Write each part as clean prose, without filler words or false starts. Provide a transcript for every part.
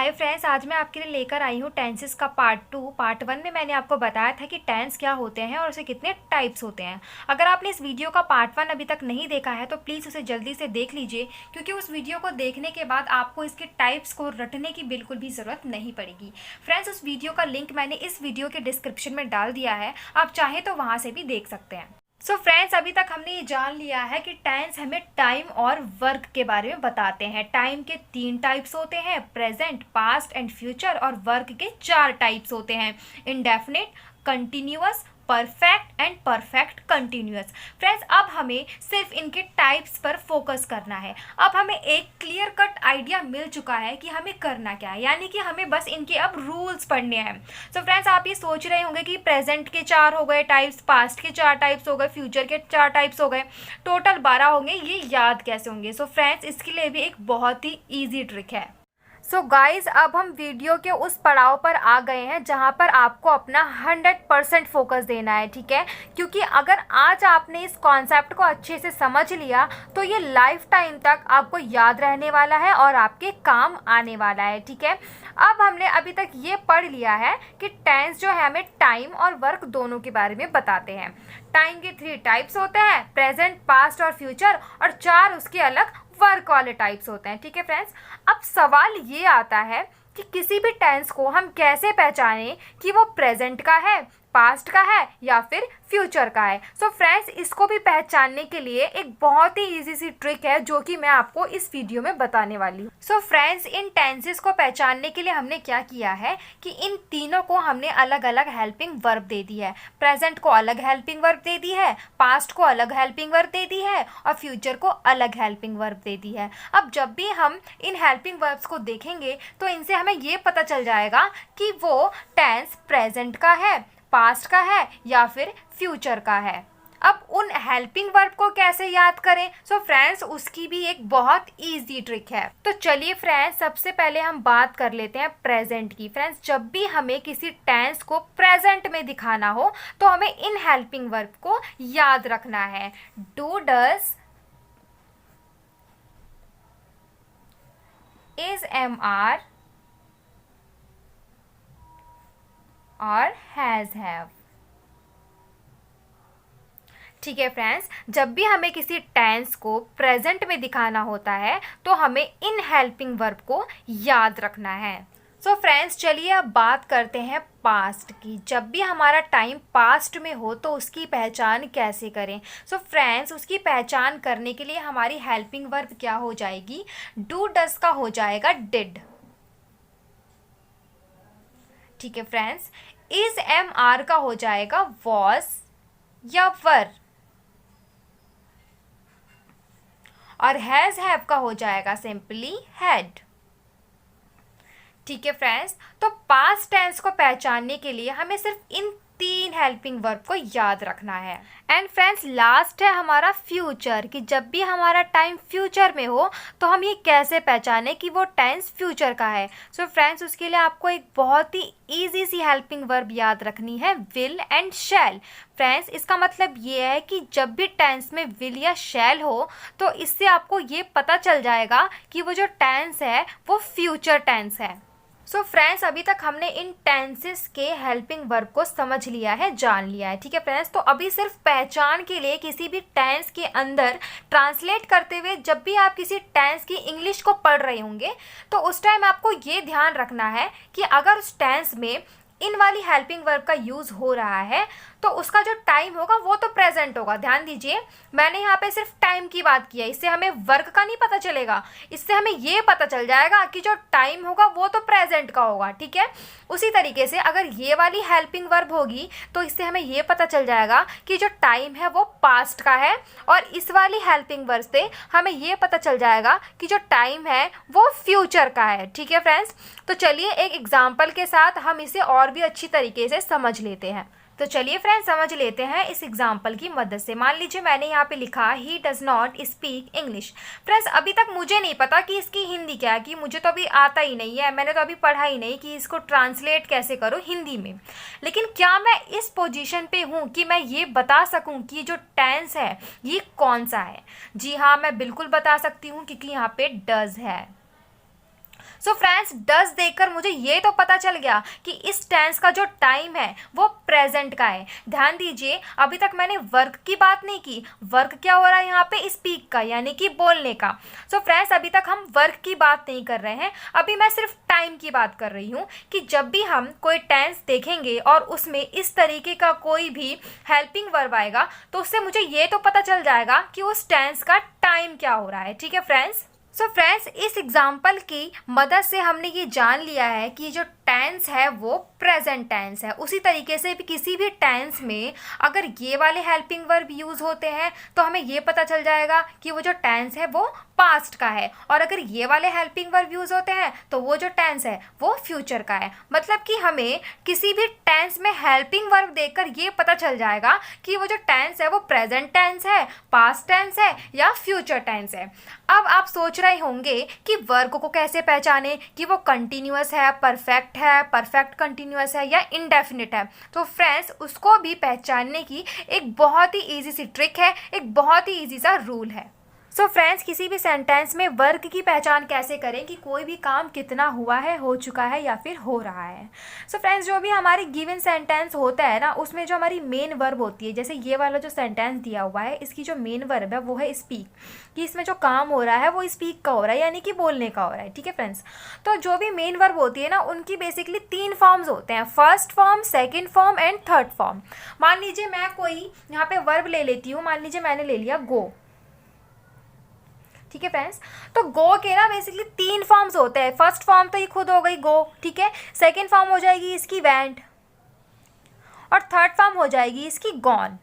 Hi friends, आज मैं आपके लिए लेकर आई हूँ टेंसेस का पार्ट 1 में मैंने आपको बताया था कि टेंस क्या होते हैं और उसे कितने टाइप्स होते हैं। अगर आपने इस वीडियो का पार्ट 1 अभी तक नहीं देखा है तो प्लीज़ उसे जल्दी से देख लीजिए, क्योंकि उस वीडियो को देखने के बाद आपको इसके टाइप्स को रटने की बिल्कुल भी ज़रूरत नहीं पड़ेगी। फ्रेंड्स, उस वीडियो का लिंक मैंने इस वीडियो के डिस्क्रिप्शन में डाल दिया है, आप चाहें तो वहाँ से भी देख सकते हैं। सो फ्रेंड्स, अभी तक हमने ये जान लिया है कि टेंस हमें टाइम और वर्क के बारे में बताते हैं। टाइम के 3 टाइप्स होते हैं, प्रेजेंट, पास्ट एंड फ्यूचर, और वर्क के 4 टाइप्स होते हैं, indefinite, continuous, perfect and perfect continuous. Friends, अब हमें सिर्फ इनके टाइप्स पर फोकस करना है। अब हमें एक क्लियर कट आइडिया मिल चुका है कि हमें करना क्या है, यानी कि हमें बस इनके अब रूल्स पढ़ने हैं। सो फ्रेंड्स, आप ये सोच रहे होंगे कि प्रेजेंट के 4 हो गए टाइप्स, पास्ट के 4 टाइप्स हो गए, फ्यूचर के 4 टाइप्स हो गए, टोटल 12 होंगे, ये याद कैसे होंगे? सो फ्रेंड्स, इसके लिए भी एक बहुत ही ईजी ट्रिक है। सो गाइज, अब हम वीडियो के उस पड़ाव पर आ गए हैं जहां पर आपको अपना 100% फोकस देना है, ठीक है? क्योंकि अगर आज आपने इस कॉन्सेप्ट को अच्छे से समझ लिया तो ये लाइफ टाइम तक आपको याद रहने वाला है और आपके काम आने वाला है, ठीक है? अब हमने अभी तक ये पढ़ लिया है कि टेंस जो है हमें टाइम और वर्क दोनों के बारे में बताते हैं। टाइम के 3 टाइप्स होते हैं, प्रेजेंट, पास्ट और फ्यूचर, और 4 उसके अलग वर्क वाले टाइप्स होते हैं, ठीक है फ्रेंड्स? अब सवाल ये आता है कि किसी भी टेंस को हम कैसे पहचानें कि वो प्रेजेंट का है, पास्ट का है या फिर फ्यूचर का है। सो फ्रेंड्स, इसको भी पहचानने के लिए एक बहुत ही इजी सी ट्रिक है जो कि मैं आपको इस वीडियो में बताने वाली हूँ। सो फ्रेंड्स, इन टेंसेस को पहचानने के लिए हमने क्या किया है कि इन तीनों को हमने अलग अलग हेल्पिंग वर्ब दे दी है। प्रेजेंट को अलग हेल्पिंग वर्ब दे दी है, पास्ट को अलग हेल्पिंग वर्ब दे दी है और फ्यूचर को अलग हेल्पिंग वर्ब दे दी है। अब जब भी हम इन हेल्पिंग वर्ब्स को देखेंगे तो इनसे हमें ये पता चल जाएगा कि वो टेंस प्रेजेंट का है, पास्ट का है या फिर फ्यूचर का है। अब उन हेल्पिंग वर्ब को कैसे याद करें? सो फ्रेंड्स, उसकी भी एक बहुत इजी ट्रिक है। तो चलिए फ्रेंड्स, सबसे पहले हम बात कर लेते हैं प्रेजेंट की। फ्रेंड्स, जब भी हमें किसी टेंस को प्रेजेंट में दिखाना हो तो हमें इन हेल्पिंग वर्ब को याद रखना है। Do, does, is, am, are और हैज, हैव। ठीक है फ्रेंड्स, जब भी हमें किसी टेंस को प्रेजेंट में दिखाना होता है तो हमें इन हेल्पिंग वर्ब को याद रखना है। सो फ्रेंड्स, चलिए अब बात करते हैं पास्ट की। जब भी हमारा टाइम पास्ट में हो तो उसकी पहचान कैसे करें? सो फ्रेंड्स, उसकी पहचान करने के लिए हमारी हेल्पिंग वर्ब क्या हो जाएगी? डू, डज का हो जाएगा डिड। ठीक है फ्रेंड्स, इज, एम, आर का हो जाएगा वॉज या वर, और हैज, हैव का हो जाएगा सिंपली हैड। ठीक है फ्रेंड्स, तो पास्ट टेंस को पहचानने के लिए हमें सिर्फ इन 3 हेल्पिंग वर्ब को याद रखना है। एंड फ्रेंड्स, लास्ट है हमारा फ्यूचर, कि जब भी हमारा टाइम फ्यूचर में हो तो हम ये कैसे पहचाने कि वो टेंस फ्यूचर का है। सो फ्रेंड्स, उसके लिए आपको एक बहुत ही ईजी सी हेल्पिंग वर्ब याद रखनी है, विल एंड शैल। फ्रेंड्स, इसका मतलब ये है कि जब भी टेंस में विल या शैल हो तो इससे आपको ये पता चल जाएगा कि वो जो टेंस है वो फ्यूचर टेंस है। सो फ्रेंड्स, अभी तक हमने इन टेंसेस के हेल्पिंग वर्ब को समझ लिया है, जान लिया है, ठीक है फ्रेंड्स? तो अभी सिर्फ पहचान के लिए किसी भी टेंस के अंदर ट्रांसलेट करते हुए जब भी आप किसी टेंस की इंग्लिश को पढ़ रहे होंगे तो उस टाइम आपको ये ध्यान रखना है कि अगर उस टेंस में इन वाली हेल्पिंग वर्ब का यूज़ हो रहा है तो उसका जो टाइम होगा वो तो प्रेजेंट होगा। ध्यान दीजिए, मैंने यहाँ पे सिर्फ टाइम की बात की है, इससे हमें वर्क का नहीं पता चलेगा। इससे हमें ये पता चल जाएगा कि जो टाइम होगा वो तो प्रेजेंट का होगा, ठीक है? उसी तरीके से अगर ये वाली हेल्पिंग वर्ब होगी तो इससे हमें ये पता चल जाएगा कि जो टाइम है वो पास्ट का है, और इस वाली हेल्पिंग वर्ब से हमें ये पता चल जाएगा कि जो टाइम है वो फ्यूचर का है, ठीक है फ्रेंड्स? तो चलिए एक एग्जाम्पल के साथ हम इसे और भी अच्छी तरीके से समझ लेते हैं। तो चलिए फ्रेंड्स, समझ लेते हैं इस एग्जाम्पल की मदद से। मान लीजिए मैंने यहाँ पे लिखा he does not speak English. Friends, अभी तक मुझे नहीं पता कि इसकी हिंदी क्या है, कि मुझे तो अभी आता ही नहीं है, मैंने तो अभी पढ़ा ही नहीं कि इसको ट्रांसलेट कैसे करो हिंदी में। लेकिन क्या मैं इस पोजीशन पे हूँ कि मैं ये बता सकूँ कि जो टेंस है ये कौन सा है? जी हाँ, मैं बिल्कुल बता सकती हूँ, क्योंकि यहाँ पे डज है। सो फ्रेंड्स, डज देखकर मुझे ये तो पता चल गया कि इस टेंस का जो टाइम है वो प्रेजेंट का है। ध्यान दीजिए, अभी तक मैंने वर्क की बात नहीं की। वर्क क्या हो रहा है यहाँ पे? स्पीक का, यानी कि बोलने का। सो फ्रेंड्स, अभी तक हम वर्क की बात नहीं कर रहे हैं, अभी मैं सिर्फ टाइम की बात कर रही हूँ कि जब भी हम कोई टेंस देखेंगे और उसमें इस तरीके का कोई भी हेल्पिंग वर्ब आएगा तो उससे मुझे ये तो पता चल जाएगा कि उस टेंस का टाइम क्या हो रहा है। ठीक है फ्रेंड्स? सो फ्रेंड्स, इस एग्जाम्पल की मदद से हमने ये जान लिया है कि जो टेंस है वो प्रेजेंट टेंस है। उसी तरीके से भी किसी भी टेंस में अगर ये वाले हेल्पिंग वर्ब यूज़ होते हैं तो हमें ये पता चल जाएगा कि वो जो टेंस है वो पास्ट का है, और अगर ये वाले हेल्पिंग वर्ब यूज़ होते हैं तो वो जो टेंस है वो फ्यूचर का है। मतलब कि हमें किसी भी टेंस में हेल्पिंग वर्ब देखकर ये पता चल जाएगा कि वो जो टेंस है वो प्रेजेंट टेंस है, पास्ट टेंस है या फ्यूचर टेंस है। अब आप सोच रहे होंगे कि वर्ब को कैसे पहचाने कि वो कंटिन्यूअस है, परफेक्ट है, परफेक्ट कंटिन्यूअस है या इंडेफिनिट है। तो फ्रेंड्स, उसको भी पहचानने की एक बहुत ही ईजी सी ट्रिक है, एक बहुत ही ईजी सा रूल है। सो फ्रेंड्स, किसी भी सेंटेंस में वर्क की पहचान कैसे करें कि कोई भी काम कितना हुआ है, हो चुका है या फिर हो रहा है। सो फ्रेंड्स, जो भी हमारी गिवन सेंटेंस होता है ना, उसमें जो हमारी मेन वर्ब होती है, जैसे ये वाला जो सेंटेंस दिया हुआ है, इसकी जो मेन वर्ब है वो है स्पीक, कि इसमें जो काम हो रहा है वो स्पीक का हो रहा है, यानी कि बोलने का हो रहा है। ठीक है फ्रेंड्स? तो जो भी मेन वर्ब होती है ना, उनकी बेसिकली 3 फॉर्म्स होते हैं, first form, second form and third form. मान लीजिए मैं कोई यहाँ पे वर्ब ले लेती हूँ, मान लीजिए मैंने ले लिया गो। ठीक है फ्रेंड्स? तो गो के ना बेसिकली 3 फॉर्म्स होते हैं। फर्स्ट फॉर्म तो ये खुद हो गई गो, ठीक है। सेकेंड फॉर्म हो जाएगी इसकी वेंट, और थर्ड फॉर्म हो जाएगी इसकी गॉन।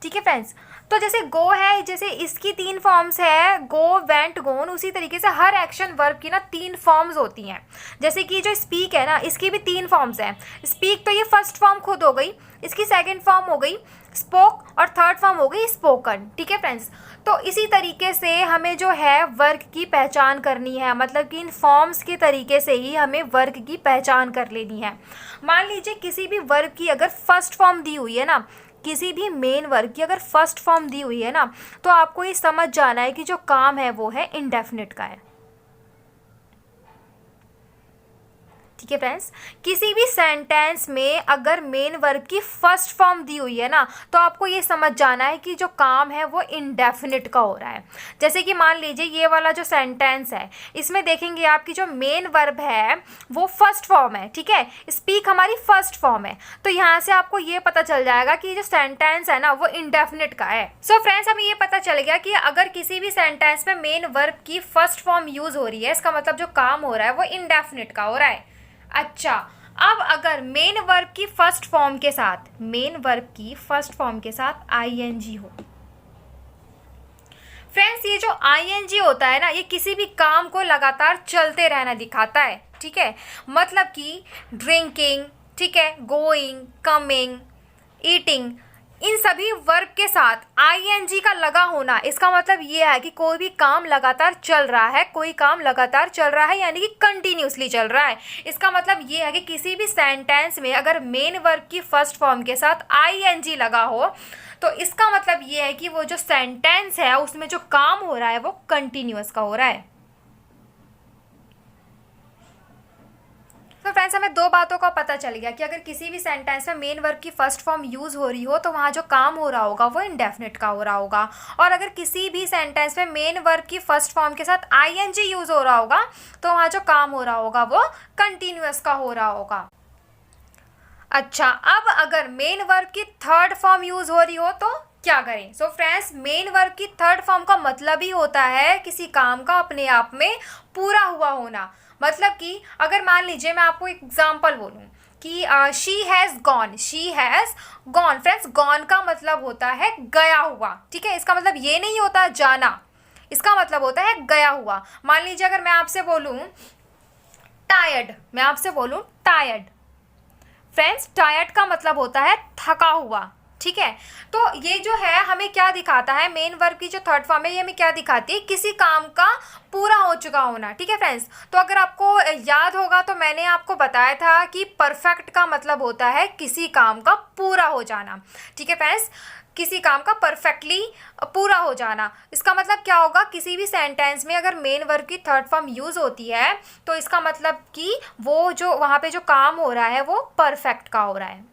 ठीक है फ्रेंड्स? तो जैसे गो है, जैसे इसकी 3 फॉर्म्स है, गो, वेंट, गोन, उसी तरीके से हर एक्शन वर्ब की ना 3 फॉर्म्स होती हैं। जैसे कि जो स्पीक है ना, इसकी भी 3 फॉर्म्स हैं। स्पीक तो ये फर्स्ट फॉर्म खुद हो गई, इसकी सेकंड फॉर्म हो गई स्पोक, और थर्ड फॉर्म हो गई स्पोकन। ठीक है फ्रेंड्स? तो इसी तरीके से हमें जो है वर्क की पहचान करनी है, मतलब कि इन फॉर्म्स के तरीके से ही हमें वर्क की पहचान कर लेनी है। मान लीजिए किसी भी वर्ब की अगर फर्स्ट फॉर्म दी हुई है ना, किसी भी मेन वर्ब की अगर फर्स्ट फॉर्म दी हुई है ना, तो आपको ये समझ जाना है कि जो काम है वो है इंडेफिनिट का है। ठीक है फ्रेंड्स? किसी भी सेंटेंस में अगर मेन वर्ब की फर्स्ट फॉर्म दी हुई है ना, तो आपको ये समझ जाना है कि जो काम है वो इंडेफिनिट का हो रहा है। जैसे कि मान लीजिए ये वाला जो सेंटेंस है, इसमें देखेंगे आपकी जो मेन वर्ब है वो फर्स्ट फॉर्म है। ठीक है? स्पीक हमारी फर्स्ट फॉर्म है, तो यहाँ से आपको ये पता चल जाएगा कि जो सेंटेंस है ना वो इंडेफिनिट का है। सो फ्रेंड्स, हमें ये पता चल गया कि अगर किसी भी सेंटेंस में मेन वर्ब की फर्स्ट फॉर्म यूज हो रही है, इसका मतलब जो काम हो रहा है वो इंडेफिनिट का हो रहा है। अच्छा, अब अगर मेन वर्ब की फर्स्ट फॉर्म के साथ, मेन वर्ब की फर्स्ट फॉर्म के साथ आईएनजी हो। फ्रेंड्स, ये जो आईएनजी होता है ना, ये किसी भी काम को लगातार चलते रहना दिखाता है। ठीक है? मतलब कि ड्रिंकिंग, ठीक है, गोइंग, कमिंग, ईटिंग, इन सभी वर्ब के साथ आईएनजी का लगा होना, इसका मतलब ये है कि कोई भी काम लगातार चल रहा है, कोई काम लगातार चल रहा है, यानी कि कंटिन्यूसली चल रहा है। इसका मतलब ये है कि किसी भी सेंटेंस में अगर मेन वर्ब की फर्स्ट फॉर्म के साथ आईएनजी लगा हो, तो इसका मतलब ये है कि वो जो सेंटेंस है उसमें जो काम हो रहा है वो कंटिन्यूअस का हो रहा है। तो फ्रेंड्स, हमें 2 बातों का पता चल गया कि अगर किसी भी सेंटेंस में मेन वर्ब की फर्स्ट फॉर्म यूज़ हो रही हो तो वहाँ जो काम हो रहा होगा वो इंडेफिनिट का हो रहा होगा, और अगर किसी भी सेंटेंस में मेन वर्ब की फर्स्ट फॉर्म के साथ आईएनजी यूज़ हो रहा होगा तो वहाँ जो काम हो रहा होगा वो कंटिन्यूअस का हो रहा होगा। अच्छा, अब अगर मेन वर्ब की थर्ड फॉर्म यूज़ हो रही हो तो क्या करें? सो फ्रेंड्स, मेन वर्ब की थर्ड फॉर्म का मतलब ही होता है किसी काम का अपने आप में पूरा हुआ होना। मतलब कि अगर मान लीजिए मैं आपको एक एग्जांपल बोलूं कि she has gone, she has gone. Friends, gone का मतलब होता है गया हुआ। ठीक है? इसका मतलब ये नहीं होता जाना, इसका मतलब होता है गया हुआ। मान लीजिए अगर मैं आपसे बोलूं टायर्ड, मैं आपसे बोलूं टायर्ड, फ्रेंड्स टायर्ड का मतलब होता है थका हुआ। ठीक है? तो ये जो है हमें क्या दिखाता है, मेन वर्ब की जो थर्ड फॉर्म है ये हमें क्या दिखाती है, किसी काम का पूरा हो चुका होना। ठीक है फ्रेंड्स? तो अगर आपको याद होगा तो मैंने आपको बताया था कि परफेक्ट का मतलब होता है किसी काम का पूरा हो जाना। ठीक है फ्रेंड्स? किसी काम का परफेक्टली पूरा हो जाना। इसका मतलब क्या होगा, किसी भी सेंटेंस में अगर मेन वर्ब की थर्ड फॉर्म यूज़ होती है तो इसका मतलब कि वो जो वहाँ पे जो काम हो रहा है वो परफेक्ट का हो रहा है।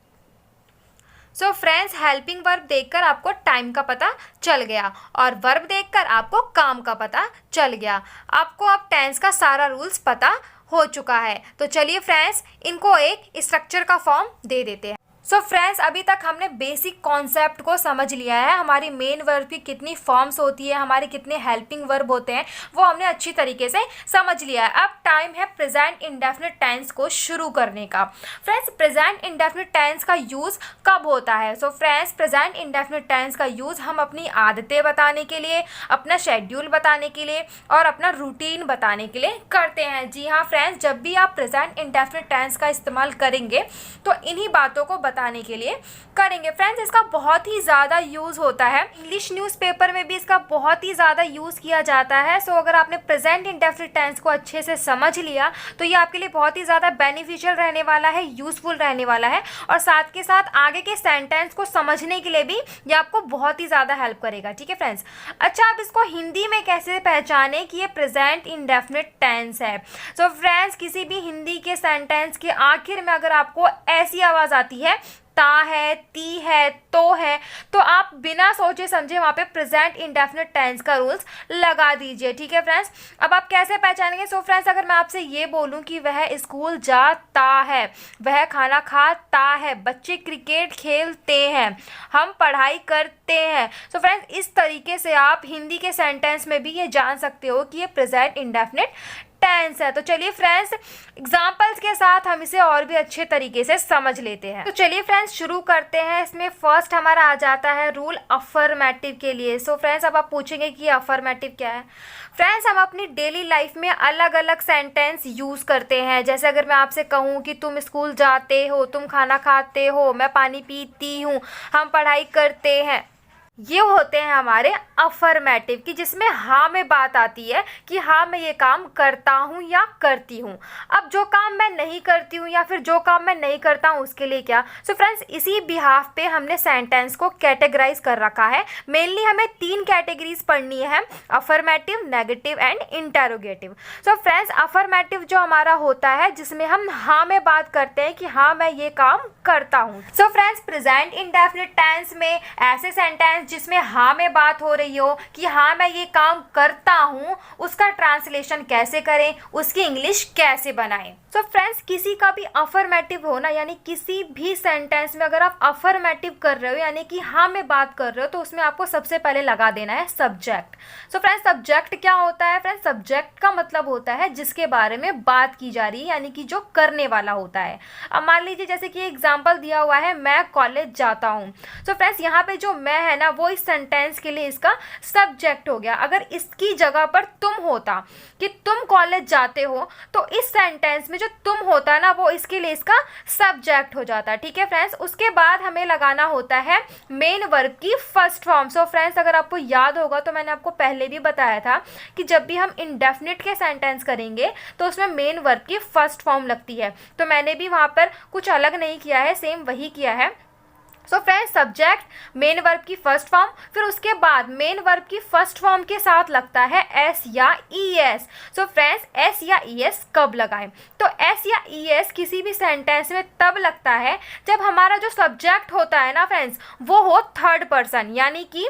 सो फ्रेंड्स, हेल्पिंग वर्ब देखकर आपको टाइम का पता चल गया और वर्ब देखकर आपको काम का पता चल गया। आपको अब टेंस का सारा रूल्स पता हो चुका है। तो चलिए फ्रेंड्स, इनको एक स्ट्रक्चर का फॉर्म दे देते हैं। सो फ्रेंड्स, अभी तक हमने बेसिक कॉन्सेप्ट को समझ लिया है। हमारी मेन वर्ब की कितनी फॉर्म्स होती है, हमारे कितने हेल्पिंग वर्ब होते हैं, वो हमने अच्छी तरीके से समझ लिया है। अब टाइम है प्रेजेंट इंडेफिनिट टेंस को शुरू करने का। फ्रेंड्स, प्रेजेंट इंडेफिनिट टेंस का यूज़ कब होता है? So friends, present indefinite tense का यूज़ हम अपनी आदतें बताने के लिए, अपना शेड्यूल बताने के लिए और अपना रूटीन बताने के लिए करते हैं। जी हाँ फ्रेंड्स, जब भी आप प्रेजेंट इंडेफिनिट टेंस का इस्तेमाल करेंगे तो इन्हीं बातों को बताने के लिए करेंगे। फ्रेंड्स, इसका बहुत ही ज़्यादा यूज़ होता है। इंग्लिश न्यूज़पेपर में भी इसका बहुत ही ज़्यादा यूज़ किया जाता है। सो अगर आपने प्रेजेंट इंडेफिनिट टेंस को अच्छे से समझ लिया तो ये आपके लिए बहुत ही ज़्यादा बेनिफिशियल रहने वाला है, यूज़फुल रहने वाला है और साथ के साथ आगे के सेंटेंस को समझने के लिए भी ये आपको बहुत ही ज़्यादा हेल्प करेगा। ठीक है फ्रेंड्स। अच्छा, आप इसको हिंदी में कैसे पहचाने कि ये प्रेजेंट इंडेफिनिट टेंस है? सो फ्रेंड्स, किसी भी हिंदी के सेंटेंस के आखिर में अगर आपको ऐसी आवाज़ आती है, ता है, ती है, तो है, तो आप बिना सोचे समझे वहाँ पे प्रेजेंट इंडेफिनिट टेंस का रूल्स लगा दीजिए। ठीक है फ्रेंड्स। अब आप कैसे पहचानेंगे? सो फ्रेंड्स, अगर मैं आपसे ये बोलूँ कि वह स्कूल जाता है, वह खाना खाता है, बच्चे क्रिकेट खेलते हैं, हम पढ़ाई करते हैं। सो फ्रेंड्स, इस तरीके से आप हिंदी के सेंटेंस में भी ये जान सकते हो कि ये प्रेजेंट इंडेफिनिट टेंस है। तो चलिए फ्रेंड्स, एग्जाम्पल्स के साथ हम इसे और भी अच्छे तरीके से समझ लेते हैं। तो चलिए फ्रेंड्स, शुरू करते हैं। इसमें फर्स्ट हमारा आ जाता है रूल अफर्मेटिव के लिए। सो फ्रेंड्स, अब आप पूछेंगे कि अफर्मेटिव क्या है? फ्रेंड्स, हम अपनी डेली लाइफ में अलग अलग सेंटेंस यूज़ करते हैं। जैसे अगर मैं आपसे कहूँ कि तुम स्कूल जाते हो, तुम खाना खाते हो, मैं पानी पीती हूँ, हम पढ़ाई करते हैं, ये होते हैं हमारे अफर्मेटिव, कि जिसमें हाँ में बात आती है कि हाँ मैं ये काम करता हूँ या करती हूँ। अब जो काम मैं नहीं करती हूँ या फिर जो काम मैं नहीं करता हूँ उसके लिए क्या? सो फ्रेंड्स, इसी बिहाफ पे हमने सेंटेंस को कैटेगराइज कर रखा है। मेनली हमें 3 कैटेगरीज पढ़नी है, affirmative, negative and interrogative. So friends, affirmative जो हमारा होता है जिसमें हम हाँ में बात करते हैं कि हाँ मैं ये काम करता हूँ। So friends, present indefinite tense में ऐसे सेंटेंस जिसमें हाँ में बात हो रही हो कि हाँ मैं ये काम करता हूँ, उसका ट्रांसलेशन कैसे करें, उसकी इंग्लिश कैसे बनाएं। सो फ्रेंड्स, किसी का भी अफर्मेटिव हो ना, यानी किसी भी सेंटेंस में अगर आप अफर्मेटिव कर रहे हो यानी कि हाँ में बात कर रहे हो, तो उसमें आपको सबसे पहले लगा देना है सब्जेक्ट। सो फ्रेंड्स, सब्जेक्ट क्या होता है? फ्रेंड्स, सब्जेक्ट का मतलब होता है जिसके बारे में बात की जा रही है, यानी कि जो करने वाला होता है। अब मान लीजिए जैसे कि एग्जाम्पल दिया हुआ है, मैं कॉलेज जाता हूँ। सो फ्रेंड्स, यहाँ पे जो मैं है ना, वो इस सेंटेंस के लिए इसका सब्जेक्ट हो गया। अगर इसकी जगह पर तुम होता कि तुम कॉलेज जाते हो, तो इस सेंटेंस में जो तुम होता ना, वो इसके लिए इसका सब्जेक्ट हो जाता। ठीक है फ्रेंड्स। उसके बाद हमें लगाना होता है मेन वर्ब की फर्स्ट फॉर्म। सो फ्रेंड्स, अगर आपको याद होगा तो मैंने आपको पहले भी बताया था कि जब भी हम इंडेफिनिट के सेंटेंस करेंगे तो उसमें मेन वर्ब की फर्स्ट फॉर्म लगती है। तो मैंने भी वहाँ पर कुछ अलग नहीं किया है, सेम वही किया है। So friends, subject, main verb की फर्स्ट फॉर्म, फिर उसके बाद मेन वर्ब की फर्स्ट फॉर्म के साथ लगता है एस या E S. So friends, S या ई एस कब लगाएं? तो एस या ई एस किसी भी सेंटेंस में तब लगता है जब हमारा जो सब्जेक्ट होता है ना फ्रेंड्स, वो हो थर्ड पर्सन, यानी कि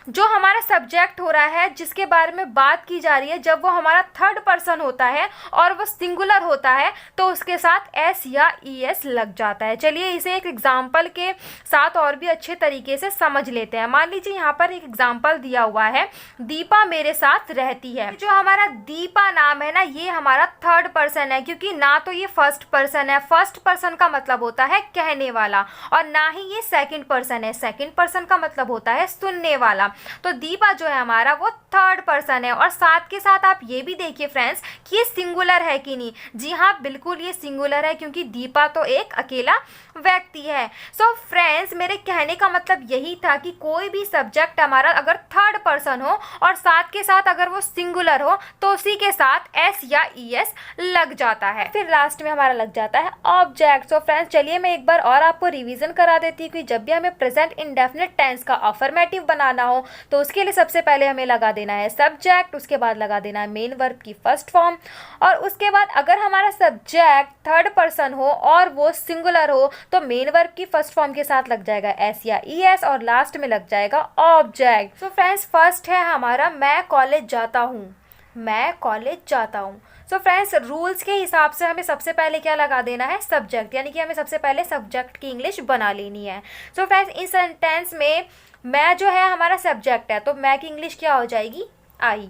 जो हमारा सब्जेक्ट हो रहा है, जिसके बारे में बात की जा रही है, जब वो हमारा थर्ड पर्सन होता है और वो सिंगुलर होता है तो उसके साथ एस या ई एस लग जाता है। चलिए इसे एक एग्जाम्पल के साथ और भी अच्छे तरीके से समझ लेते हैं। मान लीजिए यहाँ पर एक एग्जाम्पल दिया हुआ है, दीपा मेरे साथ रहती है। जो हमारा दीपा नाम है ना, ये हमारा थर्ड पर्सन है, क्योंकि ना तो ये फर्स्ट पर्सन है, फर्स्ट पर्सन का मतलब होता है कहने वाला, और ना ही ये सेकंड पर्सन है, सेकंड पर्सन का मतलब होता है सुनने वाला। तो दीपा जो है हमारा वो थर्ड पर्सन है। और साथ के साथ आप ये भी देखिए फ्रेंड्स कि ये सिंगुलर है कि नहीं। जी हाँ, बिल्कुल ये सिंगुलर है, क्योंकि दीपा तो एक अकेला व्यक्ति है। सो फ्रेंड्स, फ्रेंड्स मेरे कहने का मतलब यही था कि कोई भी सब्जेक्ट हमारा अगर थर्ड पर्सन हो और साथ के साथ अगर वो सिंगुलर हो तो उसी के साथ एस या ईएस लग जाता है। फिर लास्ट में हमारा लग जाता है ऑब्जेक्ट। सो फ्रेंड्स चलिए मैं एक बार और आपको रिवीजन करा देती हूँ कि जब भी हमें प्रेजेंट इंडेफिनिट टेंस का अफर्मेटिव बनाना हो तो उसके लिए सबसे पहले हमें लगा देना है सब्जेक्ट, उसके बाद लगा देना है मेन वर्ब की फर्स्ट फॉर्म, और उसके बाद अगर हमारा सब्जेक्ट थर्ड पर्सन हो और वो सिंगुलर हो तो मेन वर्ब की फर्स्ट फॉर्म के साथ लग जाएगा एस या ईएस और लास्ट में लग जाएगा ऑब्जेक्ट। सो फ्रेंड्स फर्स्ट है हमारा मैं कॉलेज जाता हूँ, मैं कॉलेज जाता हूँ। सो फ्रेंड्स रूल्स के हिसाब से हमें सबसे पहले क्या लगा देना है सब्जेक्ट, यानी कि हमें सबसे पहले सब्जेक्ट की इंग्लिश बना लेनी है। सो फ्रेंड्स इस सेंटेंस में मैं जो है हमारा सब्जेक्ट है तो मैं की इंग्लिश क्या हो जाएगी आई।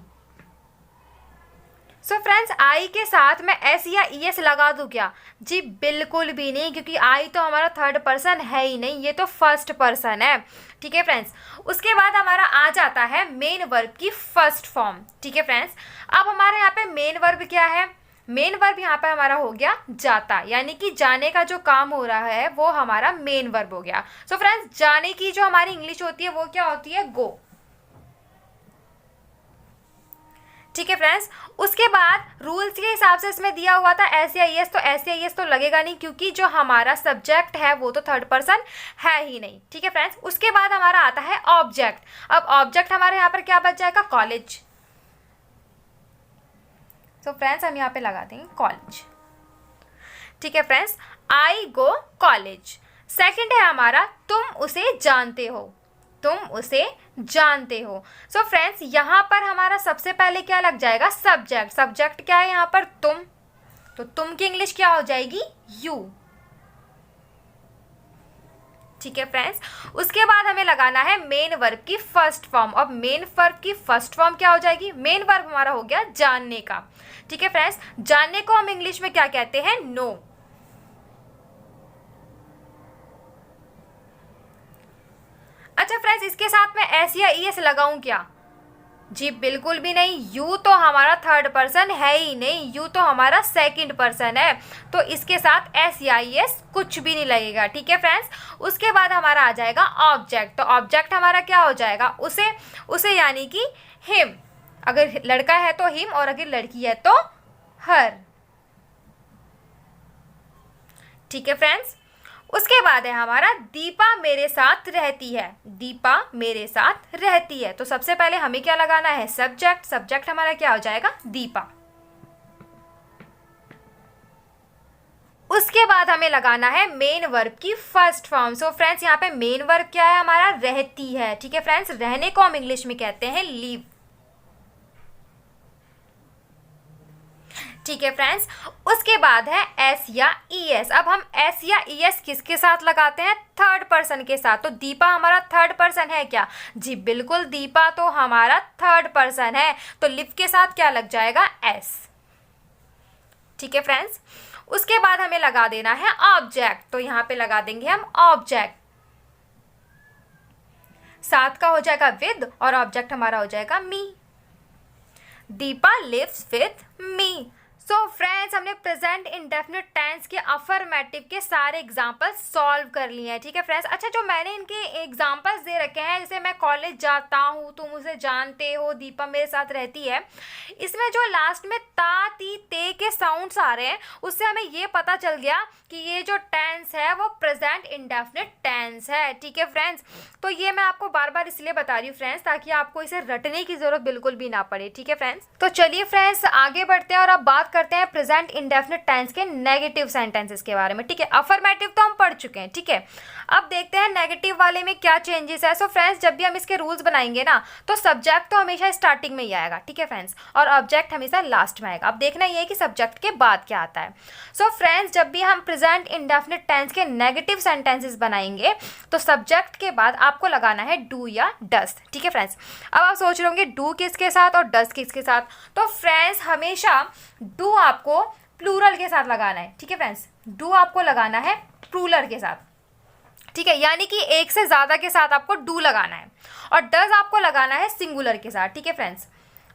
सो फ्रेंड्स आई के साथ मैं एस या ईएस लगा दूं क्या? जी बिल्कुल भी नहीं, क्योंकि आई तो हमारा थर्ड पर्सन है ही नहीं, ये तो फर्स्ट पर्सन है। ठीक है फ्रेंड्स, उसके बाद हमारा आ जाता है मेन वर्ब की फर्स्ट फॉर्म। ठीक है फ्रेंड्स, अब हमारे यहाँ पे मेन वर्ब क्या है? मेन वर्ब यहाँ पे हमारा हो गया जाता, यानी कि जाने का जो काम हो रहा है वो हमारा मेन वर्ब हो गया। सो फ्रेंड्स जाने की जो हमारी इंग्लिश होती है वो क्या होती है? गो। ठीक है फ्रेंड्स, उसके बाद रूल्स के हिसाब से इसमें दिया हुआ था एस या ईएस, तो एस या ईएस तो लगेगा नहीं क्योंकि जो हमारा सब्जेक्ट है वो तो थर्ड पर्सन है ही नहीं। ठीक है फ्रेंड्स, उसके बाद हमारा आता है ऑब्जेक्ट। अब ऑब्जेक्ट हमारे यहाँ पर क्या बच जाएगा? कॉलेज। तो फ्रेंड्स हम यहाँ पे लगा देंगे कॉलेज। ठीक है फ्रेंड्स, आई गो कॉलेज। सेकंड है हमारा तुम उसे जानते हो, तुम उसे जानते हो। सो फ्रेंड्स यहाँ पर हमारा सबसे पहले क्या लग जाएगा? सब्जेक्ट। सब्जेक्ट क्या है यहाँ पर? तुम। तो तुम की इंग्लिश क्या हो जाएगी? यू। ठीक है फ्रेंड्स, उसके बाद हमें लगाना है मेन वर्ब की फर्स्ट फॉर्म। अब मेन वर्ब की फर्स्ट फॉर्म क्या हो जाएगी? मेन वर्ब हमारा हो गया जानने का। ठीक है फ्रेंड्स, जानने को हम इंग्लिश में क्या कहते हैं? नो। अच्छा फ्रेंड्स, इसके साथ में एस या ईएस लगाऊं क्या? जी बिल्कुल भी नहीं, यू तो हमारा थर्ड पर्सन है ही नहीं, यू तो हमारा सेकंड पर्सन है, तो इसके साथ एस या ईएस कुछ भी नहीं लगेगा। ठीक है फ्रेंड्स, उसके बाद हमारा आ जाएगा ऑब्जेक्ट। तो ऑब्जेक्ट हमारा क्या हो जाएगा? उसे, उसे यानी कि हिम। अगर लड़का है तो हिम और अगर लड़की है तो हर। ठीक है फ्रेंड्स, उसके बाद है हमारा दीपा मेरे साथ रहती है, दीपा मेरे साथ रहती है। तो सबसे पहले हमें क्या लगाना है? सब्जेक्ट। सब्जेक्ट हमारा क्या हो जाएगा? दीपा। उसके बाद हमें लगाना है मेन वर्ब की फर्स्ट फॉर्म। सो फ्रेंड्स यहाँ पे मेन वर्ब क्या है हमारा? रहती है। ठीक है फ्रेंड्स, रहने को हम इंग्लिश में कहते हैं लीव। ठीक है फ्रेंड्स, उसके बाद है एस या ईएस। अब हम एस या ईएस किसके साथ लगाते हैं? थर्ड पर्सन के साथ। तो दीपा हमारा थर्ड पर्सन है क्या? जी बिल्कुल, दीपा तो हमारा थर्ड पर्सन है, तो लिव के साथ क्या लग जाएगा? एस। ठीक है फ्रेंड्स, उसके बाद हमें लगा देना है ऑब्जेक्ट। तो यहाँ पे लगा देंगे हम ऑब्जेक्ट, साथ का हो जाएगा विद और ऑब्जेक्ट हमारा हो जाएगा me. Deepa lives with me. So friends हमने प्रेजेंट इंडेफिनिट टेंस के अफर्मेटिव के सारे एग्जांपल्स सॉल्व कर लिए हैं। ठीक है फ्रेंड्स, अच्छा जो मैंने इनके एग्जांपल्स दे रखे हैं, जैसे मैं कॉलेज जाता हूँ, तुम उसे जानते हो, दीपा मेरे साथ रहती है, इसमें जो लास्ट में ता ती ते के साउंड्स आ रहे हैं उससे हमें ये पता चल गया कि ये जो टेंस है वो प्रेजेंट इंडेफिनिट टेंस है। ठीक है फ्रेंड्स, तो ये मैं आपको बार बार इसलिए बता रही हूँ फ्रेंड्स ताकि आपको इसे रटने की जरूरत बिल्कुल भी ना पड़े। ठीक है फ्रेंड्स, तो चलिए फ्रेंड्स आगे बढ़ते हैं और अब बात करते हैं प्रेजेंट इंडेफिनिट टेंस के नेगेटिव सेंटेंसेस के बारे में। ठीक है, अफर्मेटिव तो हम पढ़ चुके हैं। ठीक है, अब देखते हैं नेगेटिव वाले में क्या चेंजेस है। सो फ्रेंड्स जब भी हम इसके रूल्स बनाएंगे ना तो सब्जेक्ट तो हमेशा स्टार्टिंग में ही आएगा। ठीक है फ्रेंड्स, और ऑब्जेक्ट हमेशा लास्ट में आएगा। अब देखना ये है कि सब्जेक्ट के बाद क्या आता है। सो फ्रेंड्स जब भी हम प्रेजेंट इंडेफिनिट टेंस के नेगेटिव सेंटेंसेस बनाएंगे तो सब्जेक्ट के बाद आपको लगाना है डू या डस। ठीक है फ्रेंड्स, अब आप सोच रहे होंगे डू किसके साथ और डस किसके साथ, तो फ्रेंड्स हमेशा डू आपको प्लूरल के साथ लगाना है। ठीक है फ्रेंड्स, डू आपको लगाना है प्लूरल के साथ। ठीक है, यानी कि एक से ज़्यादा के साथ आपको डू लगाना है, और डज आपको लगाना है सिंगुलर के साथ। ठीक है फ्रेंड्स,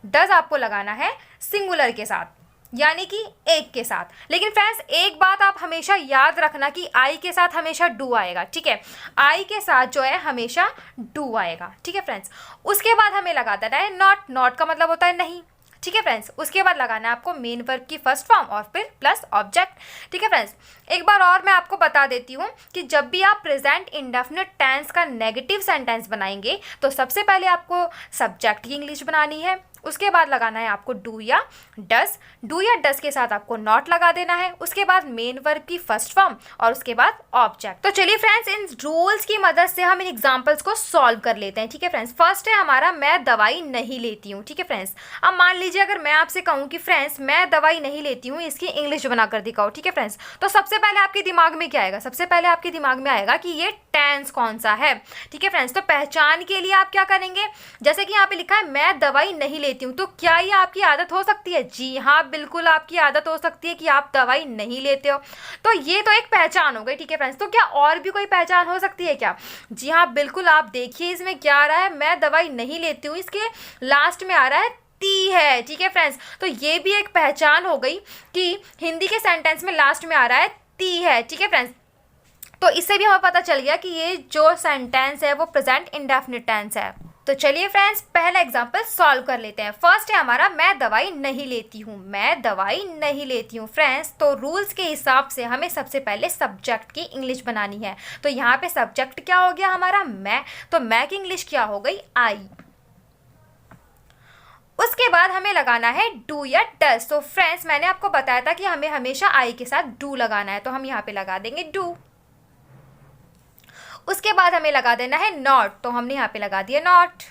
डज आपको लगाना है सिंगुलर के साथ। यानी कि एक के साथ। लेकिन फ्रेंड्स एक बात आप हमेशा याद रखना कि आई के साथ हमेशा डू आएगा, ठीक है, आई के साथ जो है हमेशा डू आएगा, ठीक है फ्रेंड्स। उसके बाद हमें लगा देना है नॉट, नॉट का मतलब होता है नहीं, ठीक है फ्रेंड्स। उसके बाद लगाना है आपको मेन वर्ब की फर्स्ट फॉर्म और फिर प्लस ऑब्जेक्ट, ठीक है फ्रेंड्स। एक बार और मैं आपको बता देती हूँ कि जब भी आप प्रेजेंट इंडेफिनिट टेंस का नेगेटिव सेंटेंस बनाएंगे तो सबसे पहले आपको सब्जेक्ट की इंग्लिश बनानी है, उसके बाद लगाना है आपको डू या डस, डू या डस के साथ आपको नॉट लगा देना है, उसके बाद मेन वर्ब की फर्स्ट फॉर्म और उसके बाद ऑब्जेक्ट। तो चलिए फ्रेंड्स इन रूल्स की मदद से हम इन एग्जांपल्स को सॉल्व कर लेते हैं, ठीक है फ्रेंड्स। फर्स्ट है हमारा मैं दवाई नहीं लेती हूँ, ठीक है फ्रेंड्स। अब मान लीजिए अगर मैं आपसे कहूँ कि फ्रेंड्स मैं दवाई नहीं लेती हूँ, इसकी इंग्लिश बनाकर दिखाओ, ठीक है फ्रेंड्स। तो सबसे पहले आपके दिमाग में क्या आएगा, सबसे पहले आपके दिमाग में आएगा कि ये टेंस कौन सा है, ठीक है फ्रेंड्स। तो पहचान के लिए आप क्या करेंगे, जैसे कि यहाँ पे लिखा है मैं दवाई नहीं लेती हूँ, तो क्या ये आपकी आदत हो सकती है? जी हाँ, बिल्कुल आपकी आदत हो सकती है कि आप दवाई नहीं लेते हो। तो ये तो एक पहचान हो गई, ठीक है फ्रेंड्स। तो क्या और भी कोई पहचान हो सकती है क्या? जी हाँ बिल्कुल, आप देखिए इसमें क्या आ रहा है, मैं दवाई नहीं लेती हूँ, इसके लास्ट में आ रहा है ती है, ठीक है फ्रेंड्स। तो ये भी एक पहचान हो गई कि हिंदी के सेंटेंस में लास्ट में आ रहा है ती है, ठीक है फ्रेंड्स। तो इससे भी हमें पता चल गया कि ये जो सेंटेंस है वो प्रेजेंट इंडेफिनिट टेंस है। तो चलिए फ्रेंड्स पहला एग्जांपल सॉल्व कर लेते हैं। फर्स्ट है हमारा मैं दवाई नहीं लेती हूँ, मैं दवाई नहीं लेती हूँ फ्रेंड्स। तो रूल्स के हिसाब से हमें सबसे पहले सब्जेक्ट की इंग्लिश बनानी है। तो यहाँ पे सब्जेक्ट क्या हो गया हमारा, मैं, तो मैं की इंग्लिश क्या हो गई, आई। उसके बाद हमें लगाना है डू या डस। तो फ्रेंड्स मैंने आपको बताया था कि हमें हमेशा आई के साथ डू लगाना है, तो हम यहाँ पे लगा देंगे डू। उसके बाद हमें लगा देना है नॉट, तो हमने यहाँ पे लगा दिया नॉट।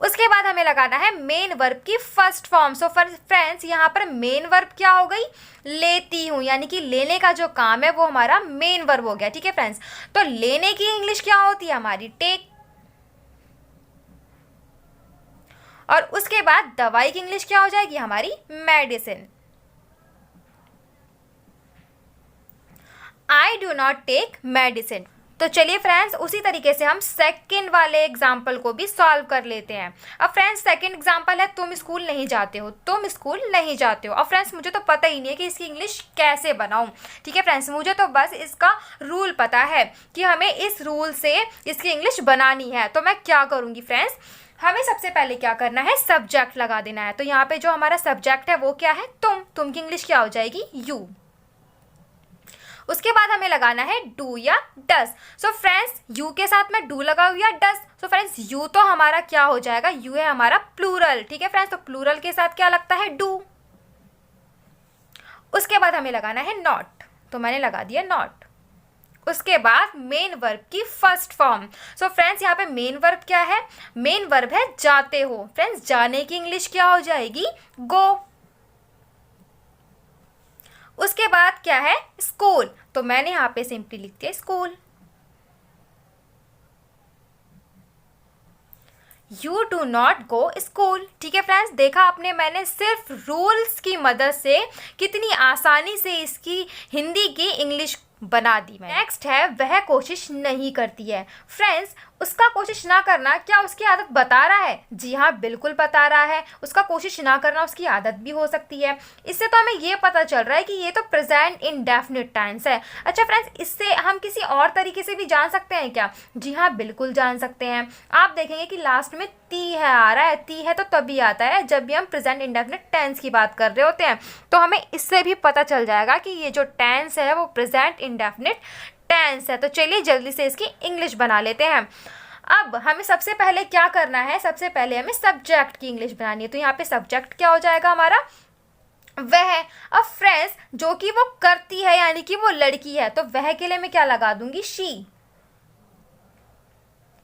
उसके बाद हमें लगाना है मेन वर्ब की फर्स्ट फॉर्म। सो फ्रेंड्स यहाँ पर मेन वर्ब क्या हो गई, लेती हूँ, यानी कि लेने का जो काम है वो हमारा मेन वर्ब हो गया, ठीक है फ्रेंड्स। तो लेने की इंग्लिश क्या होती है हमारी, टेक। और उसके बाद दवाई की इंग्लिश क्या हो जाएगी हमारी, medicine. I do not take medicine. तो चलिए फ्रेंड्स उसी तरीके से हम सेकंड वाले एग्जाम्पल को भी सॉल्व कर लेते हैं। अब फ्रेंड्स सेकंड एग्जाम्पल है तुम स्कूल नहीं जाते हो, तुम स्कूल नहीं जाते हो। अब फ्रेंड्स मुझे तो पता ही नहीं है कि इसकी इंग्लिश कैसे बनाऊं, ठीक है फ्रेंड्स। मुझे तो बस इसका रूल पता है कि हमें इस रूल से इसकी इंग्लिश बनानी है। तो मैं क्या करूँगी फ्रेंड्स, हमें सबसे पहले क्या करना है, सब्जेक्ट लगा देना है। तो यहाँ पे जो हमारा सब्जेक्ट है वो क्या है, तुम की इंग्लिश क्या हो जाएगी, यू। उसके बाद हमें लगाना है डू या डस। सो फ्रेंड्स यू के साथ में डू लगाऊँ या डस, सो फ्रेंड्स यू तो हमारा क्या हो जाएगा, यू है हमारा प्लूरल, ठीक है फ्रेंड्स। तो प्लूरल के साथ क्या लगता है, डू। उसके बाद हमें लगाना है नॉट, तो मैंने लगा दिया नॉट। उसके बाद मेन वर्ब की फर्स्ट फॉर्म। सो फ्रेंड्स यहाँ पे मेन वर्ब क्या है, मेन वर्ब है जाते हो। फ्रेंड्स जाने की इंग्लिश क्या हो जाएगी, गो। उसके बाद क्या है, स्कूल, तो मैंने यहाँ पे सिंपली लिख दिया school. You do not go school, ठीक है फ्रेंड्स। देखा आपने, मैंने सिर्फ रूल्स की मदद से कितनी आसानी से इसकी हिंदी की इंग्लिश बना दी मैं। नेक्स्ट है वह कोशिश नहीं करती है। फ्रेंड्स उसका कोशिश ना करना क्या उसकी आदत बता रहा है, जी हाँ बिल्कुल बता रहा है। उसका कोशिश ना करना उसकी आदत भी हो सकती है। इससे तो हमें ये पता चल रहा है कि ये तो प्रेजेंट इंडेफिनिट टेंस है। अच्छा फ्रेंड्स इससे हम किसी और तरीके से भी जान सकते हैं क्या, जी हाँ बिल्कुल जान सकते हैं। आप देखेंगे कि लास्ट में ती है आ रहा है, ती है तो तभी आता है जब भी हम प्रेजेंट इंडेफिनिट टेंस की बात कर रहे होते हैं। तो हमें इससे भी पता चल जाएगा कि ये जो टेंस है वो प्रेजेंट इंडेफिनिट टेंस है। तो चलिए जल्दी से इसकी इंग्लिश बना लेते हैं। अब हमें सबसे पहले क्या करना है, सबसे पहले हमें सब्जेक्ट की इंग्लिश बनानी है। तो यहाँ पे सब्जेक्ट क्या हो जाएगा हमारा, वह। अब फ्रेंड्स जो कि वो करती है यानी कि वो लड़की है, तो वह के लिए मैं क्या लगा दूंगी, शी,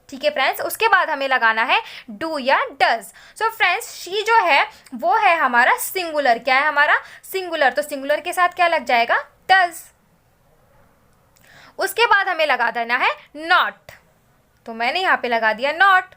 ठीक है फ्रेंड्स। उसके बाद हमें लगाना है डू या डज। सो फ्रेंड्स शी जो है वो है हमारा सिंगुलर, क्या है हमारा सिंगुलर, तो सिंगुलर के साथ क्या लग जाएगा, डज। उसके बाद हमें लगा देना है नॉट, तो मैंने यहाँ पे लगा दिया नॉट।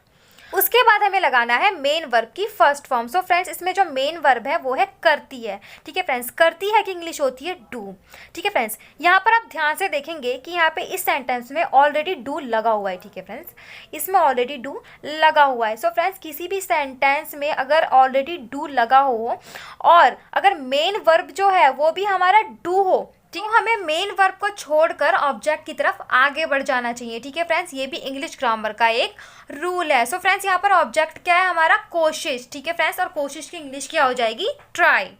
उसके बाद हमें लगाना है मेन वर्ब की फर्स्ट फॉर्म। सो फ्रेंड्स, इसमें जो मेन वर्ब है वो है करती है। ठीक है फ्रेंड्स, करती है की इंग्लिश होती है डू। ठीक है फ्रेंड्स, यहाँ पर आप ध्यान से देखेंगे कि यहाँ पे इस सेंटेंस में ऑलरेडी डू लगा हुआ है। ठीक है फ्रेंड्स, इसमें ऑलरेडी डू लगा हुआ है। सो फ्रेंड्स, किसी भी सेंटेंस में अगर ऑलरेडी डू लगा हो और अगर मेन वर्ब जो है वो भी हमारा डू हो, ठीक है, हमें मेन वर्ब को छोड़कर ऑब्जेक्ट की तरफ आगे बढ़ जाना चाहिए। ठीक है फ्रेंड्स, ये भी इंग्लिश ग्रामर का एक रूल है। सो फ्रेंड्स, यहाँ पर ऑब्जेक्ट क्या है हमारा? कोशिश। ठीक है फ्रेंड्स, और कोशिश की इंग्लिश क्या हो जाएगी? Try.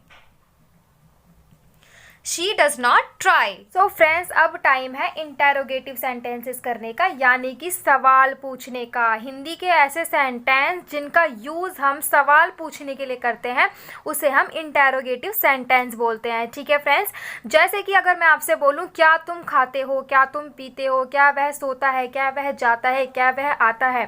She does not try. So friends, अब टाइम है इंटेरोगेटिव सेंटेंसेस करने का, यानी कि सवाल पूछने का। हिंदी के ऐसे सेंटेंस जिनका यूज़ हम सवाल पूछने के लिए करते हैं उसे हम इंटेरोगेटिव सेंटेंस बोलते हैं। ठीक है फ्रेंड्स, जैसे कि अगर मैं आपसे बोलूँ क्या तुम खाते हो, क्या तुम पीते हो, क्या वह सोता है, क्या वह जाता है, क्या वह आता है,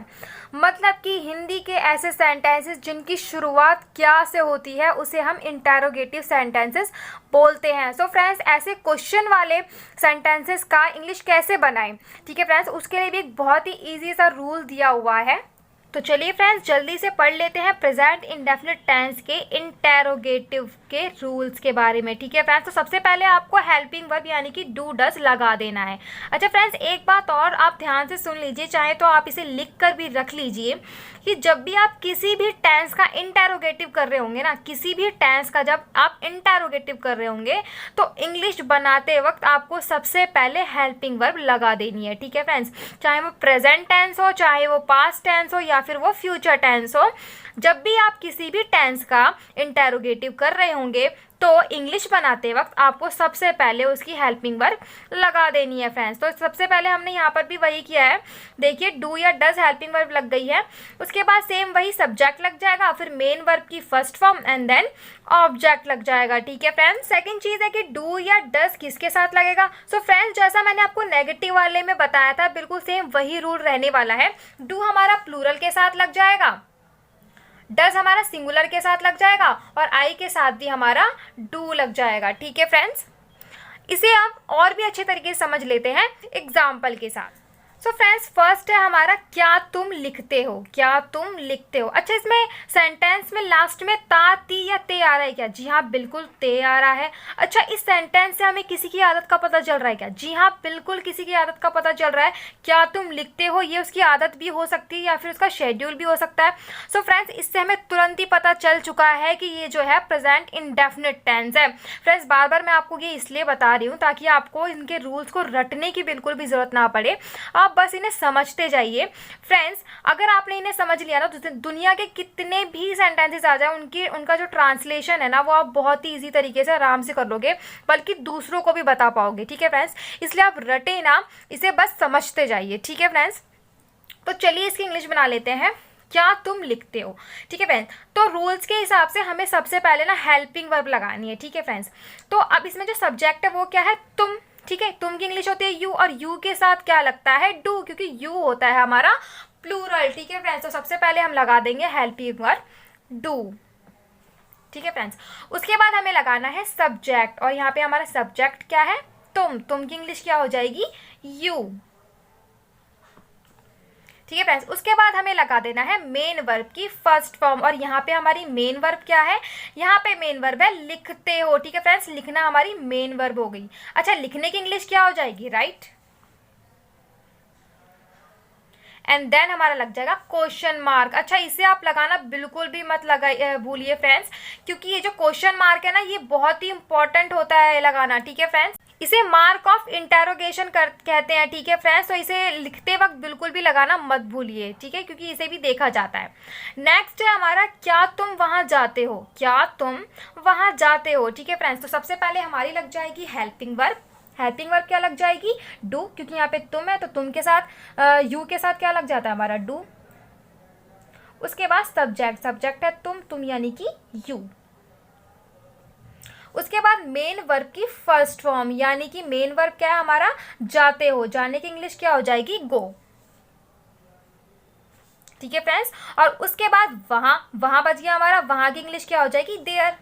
मतलब कि हिंदी के ऐसे सेंटेंसेस जिनकी शुरुआत क्या से होती है उसे हम इंटेरोगेटिव सेंटेंसेस बोलते हैं। सो फ्रेंड्स, ऐसे क्वेश्चन वाले सेंटेंसेस का इंग्लिश कैसे बनाएं? ठीक है फ्रेंड्स, उसके लिए भी एक बहुत ही इजी सा रूल दिया हुआ है। तो चलिए फ्रेंड्स, जल्दी से पढ़ लेते हैं प्रेजेंट इंडेफिनिट टेंस के इंटेरोगेटिव के रूल्स के बारे में। ठीक है फ्रेंड्स, तो सबसे पहले आपको हेल्पिंग वर्ब यानी कि डू डज लगा देना है। अच्छा फ्रेंड्स, एक बात और आप ध्यान से सुन लीजिए, चाहे तो आप इसे लिख कर भी रख लीजिए कि जब भी आप किसी भी टेंस का इंटेरोगेटिव कर रहे होंगे ना, किसी भी टेंस का जब आप इंटेरोगेटिव कर रहे होंगे तो इंग्लिश बनाते वक्त आपको सबसे पहले हेल्पिंग वर्ब लगा देनी है। ठीक है फ्रेंड्स, चाहे वो प्रेजेंट टेंस हो, चाहे वो पास्ट टेंस हो या फिर वो फ्यूचर टेंस हो, जब भी आप किसी भी टेंस का इंटेरोगेटिव कर रहे होंगे तो इंग्लिश बनाते वक्त आपको सबसे पहले उसकी हेल्पिंग वर्ब लगा देनी है फ्रेंड्स। तो सबसे पहले हमने यहाँ पर भी वही किया है, देखिए डू या डज हेल्पिंग वर्ब लग गई है। उसके बाद सेम वही सब्जेक्ट लग जाएगा, फिर मेन वर्ब की first form and then object लग जाएगा। ठीक है फ्रेंड्स, सेकंड चीज़ है कि डू या डज किसके साथ लगेगा। सो फ्रेंड्स, जैसा मैंने आपको नेगेटिव वाले में बताया था बिल्कुल सेम वही रूल रहने वाला है। डू हमारा प्लूरल के साथ लग जाएगा, डज हमारा सिंगुलर के साथ लग जाएगा और आई के साथ भी हमारा डू लग जाएगा। ठीक है फ्रेंड्स, इसे आप और भी अच्छे तरीके से समझ लेते हैं एग्जाम्पल के साथ। सो फ्रेंड्स, फर्स्ट है हमारा क्या तुम लिखते हो, क्या तुम लिखते हो। अच्छा, इसमें सेंटेंस में लास्ट में ता, ती या ते आ रहा है क्या? जी हाँ, बिल्कुल ते आ रहा है। अच्छा, इस सेंटेंस से हमें किसी की आदत का पता चल रहा है क्या? जी हाँ, बिल्कुल किसी की आदत का पता चल रहा है। क्या तुम लिखते हो, ये उसकी आदत भी हो सकती है या फिर उसका शेड्यूल भी हो सकता है। सो फ्रेंड्स, इससे हमें तुरंत ही पता चल चुका है कि ये जो है प्रेजेंट इंडेफिनिट टेंस है। फ्रेंड्स, बार बार मैं आपको ये इसलिए बता रही हूँ ताकि आपको इनके रूल्स को रटने की बिल्कुल भी ज़रूरत ना पड़े, आप बस इन्हें समझते जाइए। फ्रेंड्स, अगर आपने इन्हें समझ लिया ना तो दुनिया के कितने भी सेंटेंसेस आ जाए उनका जो ट्रांसलेशन है ना वो आप बहुत ही इजी तरीके से आराम से कर लोगे, बल्कि दूसरों को भी बता पाओगे। ठीक है फ्रेंड्स, इसलिए आप रटे ना, इसे बस समझते जाइए। ठीक है फ्रेंड्स, तो चलिए इसकी इंग्लिश बना लेते हैं, क्या तुम लिखते हो। ठीक है फ्रेंड्स, तो रूल्स के हिसाब से हमें सबसे पहले ना हेल्पिंग वर्ब लगानी है। ठीक है फ्रेंड्स, तो अब इसमें जो सब्जेक्ट है वो क्या है? तुम। ठीक है, तुम की इंग्लिश होती है यू और यू के साथ क्या लगता है? डू, क्योंकि यू होता है हमारा प्लूरल। ठीक है फ्रेंड्स, तो सबसे पहले हम लगा देंगे हेल्पिंग वर्ब डू। ठीक है फ्रेंड्स, उसके बाद हमें लगाना है सब्जेक्ट और यहाँ पे हमारा सब्जेक्ट क्या है? तुम की इंग्लिश क्या हो जाएगी? यू। ठीक है फ्रेंड्स, उसके बाद हमें लगा देना है मेन वर्ब की फर्स्ट फॉर्म और यहाँ पे हमारी मेन वर्ब क्या है? यहाँ पे मेन वर्ब है लिखते हो। ठीक है फ्रेंड्स, लिखना हमारी मेन वर्ब हो गई। अच्छा, लिखने की इंग्लिश क्या हो जाएगी? राइट। एंड देन हमारा लग जाएगा क्वेश्चन मार्क। अच्छा, इसे आप लगाना बिल्कुल भी मत भूलिए फ्रेंड्स, क्योंकि ये जो क्वेश्चन मार्क है ना ये बहुत ही इंपॉर्टेंट होता है लगाना। ठीक है फ्रेंड्स, इसे मार्क ऑफ इंटेरोगेशन कहते हैं। ठीक है फ्रेंड्स, तो इसे लिखते वक्त बिल्कुल भी लगाना मत भूलिए। ठीक है, क्योंकि इसे भी देखा जाता है। नेक्स्ट है हमारा क्या तुम वहाँ जाते हो, क्या तुम वहाँ जाते हो। ठीक है फ्रेंड्स, तो सबसे पहले हमारी लग जाएगी हेल्पिंग वर्ब। हेल्पिंग वर्ब क्या लग जाएगी? डू, क्योंकि यहाँ पे तुम है तो तुम के साथ यू के साथ क्या लग जाता है? हमारा डू। उसके बाद सब्जेक्ट है तुम यानी कि यू। उसके बाद मेन वर्ब की फर्स्ट फॉर्म, यानी कि मेन वर्ब क्या है हमारा? जाते हो। जाने की इंग्लिश क्या हो जाएगी? गो। ठीक है फ्रेंड्स, और उसके बाद वहां बच गया हमारा, वहां की इंग्लिश क्या हो जाएगी? There.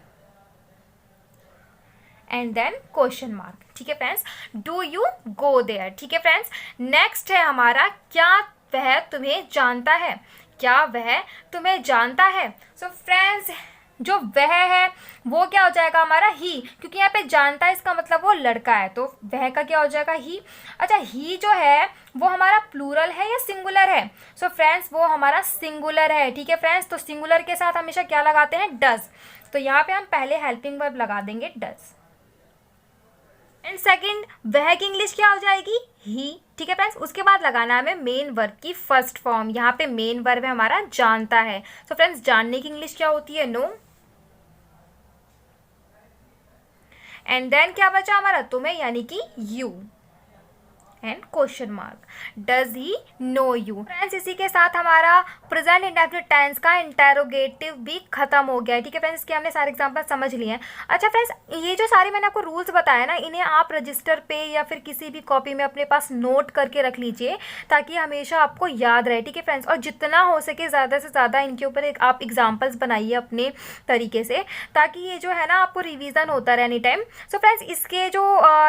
And then question mark. ठीक है friends, do you go there. ठीक है फ्रेंड्स, नेक्स्ट है हमारा क्या वह तुम्हें जानता है। क्या वह तुम्हें जानता है। सो फ्रेंड्स, जो वह है वो क्या हो जाएगा हमारा ही, क्योंकि यहाँ पे जानता है इसका मतलब वो लड़का है, तो वह का क्या हो जाएगा ही। अच्छा, ही जो है वो हमारा प्लूरल है या सिंगुलर है। सो फ्रेंड्स, वो हमारा सिंगुलर है। ठीक है फ्रेंड्स, तो सिंगुलर के साथ हमेशा क्या लगाते हैं, डज। तो यहाँ पे हम पहले हेल्पिंग वर्ब लगा देंगे डज। एंड सेकंड, वह की इंग्लिश क्या हो जाएगी, ही। ठीक है फ्रेंड्स, उसके बाद लगाना है हमें मेन वर्ब की फर्स्ट फॉर्म। यहाँ पे मेन वर्ब है हमारा जानता है। तो फ्रेंड्स, जानने की इंग्लिश क्या होती है, नो। एंड देन क्या बचा हमारा, तुम्हें यानी कि you and question mark, does he know you. Friends, इसी के साथ हमारा प्रेजेंट इंडेफिनिट टेंस का इंटेरोगेटिव भी खत्म हो गया है। ठीक है फ्रेंड्स, इसके हमने सारे एग्जांपल समझ लिए हैं। अच्छा फ्रेंड्स, ये जो सारे मैंने आपको रूल्स बताया ना, इन्हें आप रजिस्टर पे या फिर किसी भी कॉपी में अपने पास नोट करके रख लीजिए, ताकि हमेशा आपको याद रहे। ठीक है फ्रेंड्स, और जितना हो सके ज़्यादा से ज़्यादा इनके ऊपर आप एग्जाम्पल्स बनाइए अपने तरीके से, ताकि ये जो है ना आपको रिविज़न होता रहे एनी टाइम। सो फ्रेंड्स, इसके जो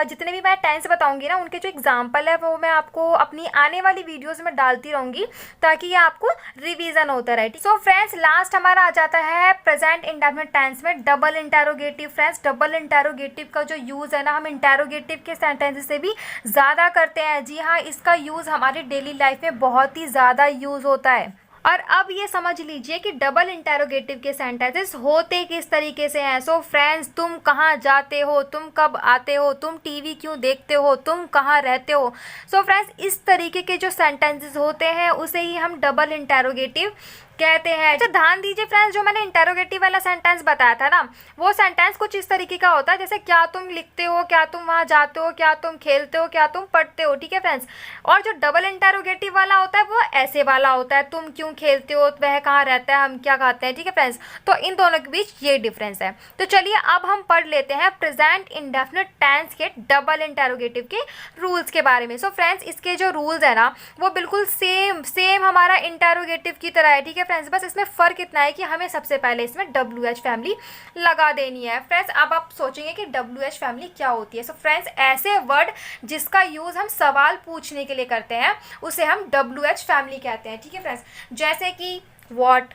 जितने भी मैं टेंस बताऊंगी ना, उनके जो एग्जाम्पल है वो मैं आपको अपनी आने वाली वीडियोस में डालती रहूंगी, ताकि ये आपको रिवीजन होता रहे। सो फ्रेंड्स, लास्ट हमारा आ जाता है प्रेजेंट इंडेफिनिट टेंस में double interrogative. Friends, double interrogative का जो यूज़ है ना, हम इंटेरोगेटिव के सेंटेंसेस से भी ज़्यादा करते हैं। जी हाँ, इसका यूज़ हमारी डेली लाइफ में बहुत ही ज़्यादा यूज़ होता है। और अब ये समझ लीजिए कि डबल इंटेरोगेटिव के सेंटेंसेस होते किस तरीके से हैं। सो फ्रेंड्स, तुम कहाँ जाते हो, तुम कब आते हो, तुम टीवी क्यों देखते हो, तुम कहाँ रहते हो। सो फ्रेंड्स, इस तरीके के जो सेंटेंसेस होते हैं उसे ही हम डबल इंटेरोगेटिव कहते हैं। अच्छा, ध्यान दीजिए फ्रेंड्स, जो मैंने इंटेरोगेटिव वाला सेंटेंस बताया था ना, वो सेंटेंस कुछ इस तरीके का होता है जैसे क्या तुम लिखते हो, क्या तुम वहाँ जाते हो, क्या तुम खेलते हो, क्या तुम पढ़ते हो। ठीक है फ्रेंड्स, और जो डबल इंटेरोगेटिव वाला होता है वो ऐसे वाला होता है, तुम क्यों खेलते हो, वह कहाँ रहता है, हम क्या खाते हैं। ठीक है फ्रेंड्स, तो इन दोनों के बीच ये डिफरेंस है। तो चलिए अब हम पढ़ लेते हैं प्रेजेंट इंडेफिनिट टेंस के डबल इंटेरोगेटिव के रूल्स के बारे में। सो फ्रेंड्स, इसके जो रूल्स है ना, वो बिल्कुल सेम हमारा इंटेरोगेटिव की तरह है। ठीक है फ्रेंड्स, बस इसमें फ़र्क इतना है कि हमें सबसे पहले इसमें WH फैमिली लगा देनी है। फ्रेंड्स, अब आप सोचेंगे कि WH फैमिली क्या होती है। सो फ्रेंड्स, ऐसे वर्ड जिसका यूज़ हम सवाल पूछने के लिए करते हैं उसे हम WH फैमिली कहते हैं। ठीक है फ्रेंड्स, जैसे कि what,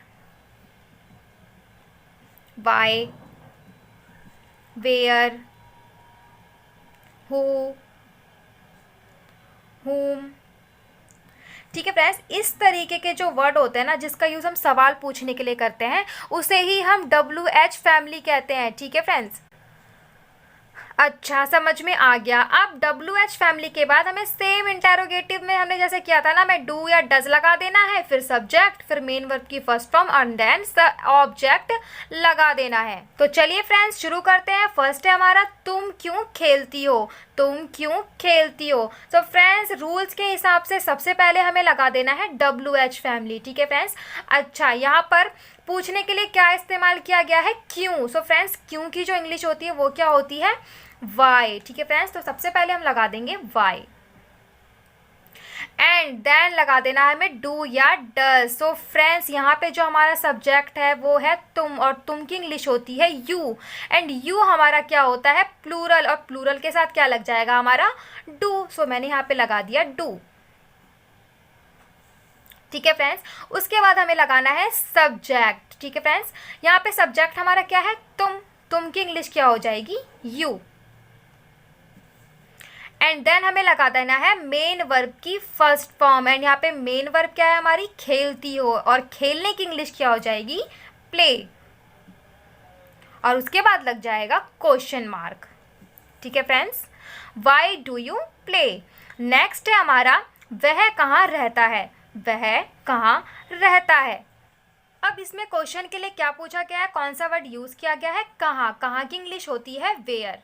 why, where, who, whom। ठीक है फ्रेंड्स, इस तरीके के जो वर्ड होते हैं ना जिसका यूज़ हम सवाल पूछने के लिए करते हैं उसे ही हम WH फैमिली कहते हैं। ठीक है फ्रेंड्स, अच्छा समझ में आ गया। अब WH फैमिली के बाद हमें सेम इंटेरोगेटिव में हमने जैसे किया था ना, मैं डू या डज लगा देना है, फिर सब्जेक्ट, फिर मेन वर्ब की first form and then object लगा देना है। तो चलिए फ्रेंड्स शुरू करते हैं। फर्स्ट है हमारा तुम क्यों खेलती हो, तुम क्यों खेलती हो। तो फ्रेंड्स, रूल्स के हिसाब से सबसे पहले हमें लगा देना है WH फैमिली। ठीक है फ्रेंड्स, अच्छा यहाँ पर पूछने के लिए क्या इस्तेमाल किया गया है, क्यों। सो फ्रेंड्स, क्यों की जो इंग्लिश होती है वो क्या होती है, वाई। ठीक है फ्रेंड्स, तो सबसे पहले हम लगा देंगे वाई एंड देन लगा देना है हमें डू या डज। सो फ्रेंड्स, यहाँ पे जो हमारा सब्जेक्ट है वो है तुम, और तुम की इंग्लिश होती है यू, एंड यू हमारा क्या होता है, प्लूरल, और प्लूरल के साथ क्या लग जाएगा हमारा, डू। सो मैंने यहाँ पे लगा दिया डू। ठीक है फ्रेंड्स, उसके बाद हमें लगाना है सब्जेक्ट। ठीक है फ्रेंड्स, यहाँ पे सब्जेक्ट हमारा क्या है, तुम की इंग्लिश क्या हो जाएगी, यू। एंड देन हमें लगा देना है मेन वर्ब की फर्स्ट फॉर्म, एंड यहाँ पे मेन वर्ब क्या है हमारी, खेलती हो, और खेलने की इंग्लिश क्या हो जाएगी, प्ले। और उसके बाद लग जाएगा क्वेश्चन मार्क। ठीक है friends, why do you play. Next है हमारा वह कहाँ रहता है, वह कहाँ रहता है। अब इसमें क्वेश्चन के लिए क्या पूछा गया है, कौन सा वर्ड यूज़ किया गया है, कहाँ। कहाँ की इंग्लिश होती है वेयर,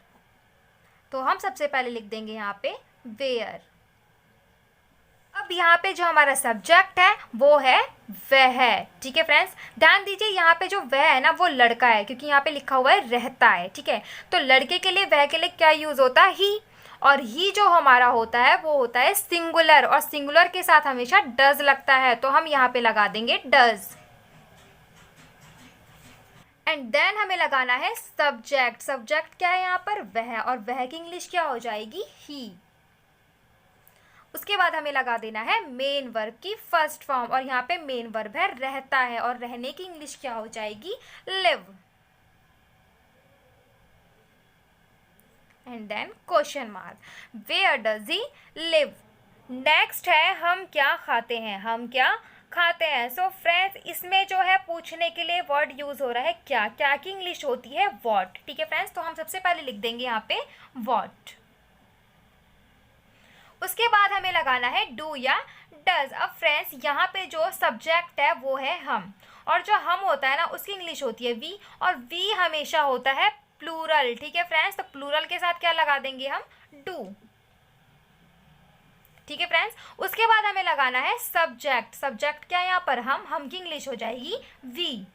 तो हम सबसे पहले लिख देंगे यहाँ पे वेयर। अब यहाँ पे जो हमारा सब्जेक्ट है वो है वह। ठीक है फ्रेंड्स, ध्यान दीजिए यहाँ पे जो वह है ना वो लड़का है, क्योंकि यहाँ पे लिखा हुआ है रहता है। ठीक है, तो लड़के के लिए वह के लिए क्या यूज़ होता है, ही, और ही जो हमारा होता है वो होता है सिंगुलर, और सिंगुलर के साथ हमेशा डज लगता है, तो हम यहाँ पे लगा देंगे डज। एंड देन हमें लगाना है सब्जेक्ट। सब्जेक्ट क्या है यहाँ पर, वह, और वह की इंग्लिश क्या हो जाएगी, ही। उसके बाद हमें लगा देना है मेन वर्ब की फर्स्ट फॉर्म, और यहाँ पे मेन वर्ब है रहता है, और रहने की इंग्लिश क्या हो जाएगी, live. And then question mark, where does he live. Next है हम क्या खाते हैं, हम क्या खाते हैं। सो फ्रेंड्स, इसमें जो है पूछने के लिए वर्ड यूज हो रहा है क्या, क्या की इंग्लिश होती है व्हाट। ठीक है फ्रेंड्स, तो हम सबसे पहले लिख देंगे यहाँ पे व्हाट। उसके बाद हमें लगाना है डू या डज। अब फ्रेंड्स, यहाँ पे जो सब्जेक्ट है वो है हम, और जो हम होता है ना उसकी इंग्लिश होती है वी, और वी हमेशा होता है प्लूरल। ठीक है फ्रेंड्स, तो प्लूरल के साथ क्या लगा देंगे हम, डू। ठीक है फ्रेंड्स, उसके बाद हमें लगाना है सब्जेक्ट। सब्जेक्ट क्या है यहाँ पर, हम की इंग्लिश हो जाएगी वी।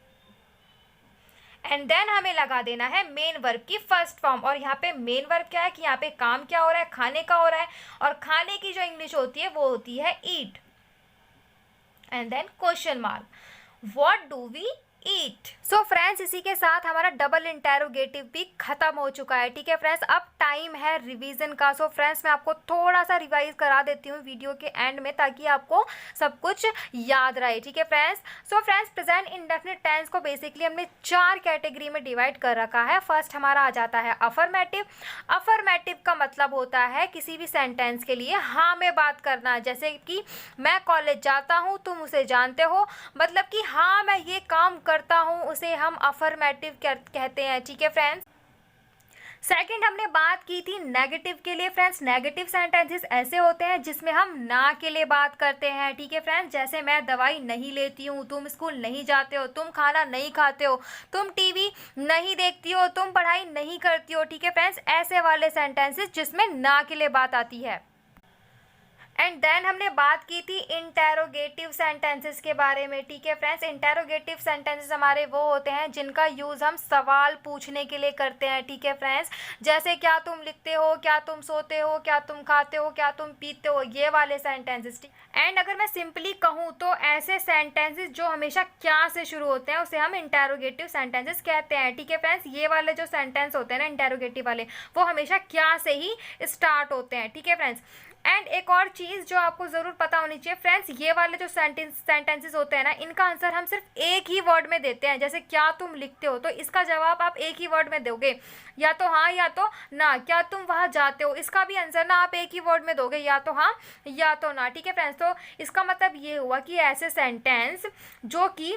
एंड देन हमें लगा देना है मेन वर्ब की फर्स्ट फॉर्म, और यहाँ पे मेन वर्ब क्या है कि यहाँ पे काम क्या हो रहा है, खाने का हो रहा है, और खाने की जो इंग्लिश होती है वो होती है eat. And then question mark, what do we eat. So friends, इसी के साथ हमारा डबल इंटेरोगेटिव भी खत्म हो चुका है। ठीक है फ्रेंड्स, अब टाइम है रिवीजन का। सो फ्रेंड्स, मैं आपको थोड़ा सा रिवाइज करा देती हूँ वीडियो के एंड में, ताकि आपको सब कुछ याद रहे। ठीक है friends, so friends, present indefinite tense को बेसिकली हमने 4 कैटेगरी में डिवाइड कर रखा है। फर्स्ट हमारा आ जाता है अफर्मेटिव। अफर्मेटिव का मतलब होता है किसी भी सेंटेंस के लिए हाँ में बात करना, जैसे कि मैं कॉलेज जाता हूँ, तुम उसे जानते हो, मतलब कि हाँ मैं ये काम करता हूँ, उसे हम अफर्मेटिव कहते हैं। ठीक है फ्रेंड्स, सेकंड हमने बात की थी नेगेटिव के लिए। फ्रेंड्स, नेगेटिव सेंटेंसेस ऐसे होते हैं जिसमें हम ना के लिए बात करते हैं। ठीक है फ्रेंड्स, जैसे मैं दवाई नहीं लेती हूँ, तुम स्कूल नहीं जाते हो, तुम खाना नहीं खाते हो, तुम टीवी नहीं देखती हो, तुम पढ़ाई नहीं करती हो। ठीक है फ्रेंड्स, ऐसे वाले सेंटेंसेस जिसमें ना के लिए बात आती है। एंड देन हमने बात की थी इंटेरोगेटिव सेंटेंसेस के बारे में। ठीक है फ्रेंड्स, इंटेरोगेटिव सेंटेंसेस हमारे वो होते हैं जिनका यूज़ हम सवाल पूछने के लिए करते हैं। ठीक है फ्रेंड्स, जैसे क्या तुम लिखते हो, क्या तुम सोते हो, क्या तुम खाते हो, क्या तुम पीते हो, ये वाले सेंटेंसेस। एंड अगर मैं सिंपली कहूँ तो ऐसे सेंटेंसेस जो हमेशा क्या से शुरू होते हैं उसे हम इंटेरोगेटिव सेंटेंसेस कहते हैं। ठीक है फ्रेंड्स, ये वाले जो सेंटेंस होते हैं ना इंटेरोगेटिव वाले, वो हमेशा क्या से ही स्टार्ट होते हैं। ठीक है फ्रेंड्स, एंड एक और चीज़ जो आपको ज़रूर पता होनी चाहिए फ्रेंड्स, ये वाले जो सेंटेंसेस होते हैं ना, इनका आंसर हम सिर्फ एक ही वर्ड में देते हैं। जैसे क्या तुम लिखते हो, तो इसका जवाब आप एक ही वर्ड में दोगे, या तो हाँ या तो ना। क्या तुम वहाँ जाते हो, इसका भी आंसर ना आप एक ही वर्ड में दोगे, या तो हाँ या तो ना। ठीक है फ्रेंड्स, तो इसका मतलब ये हुआ कि ऐसे सेंटेंस जो कि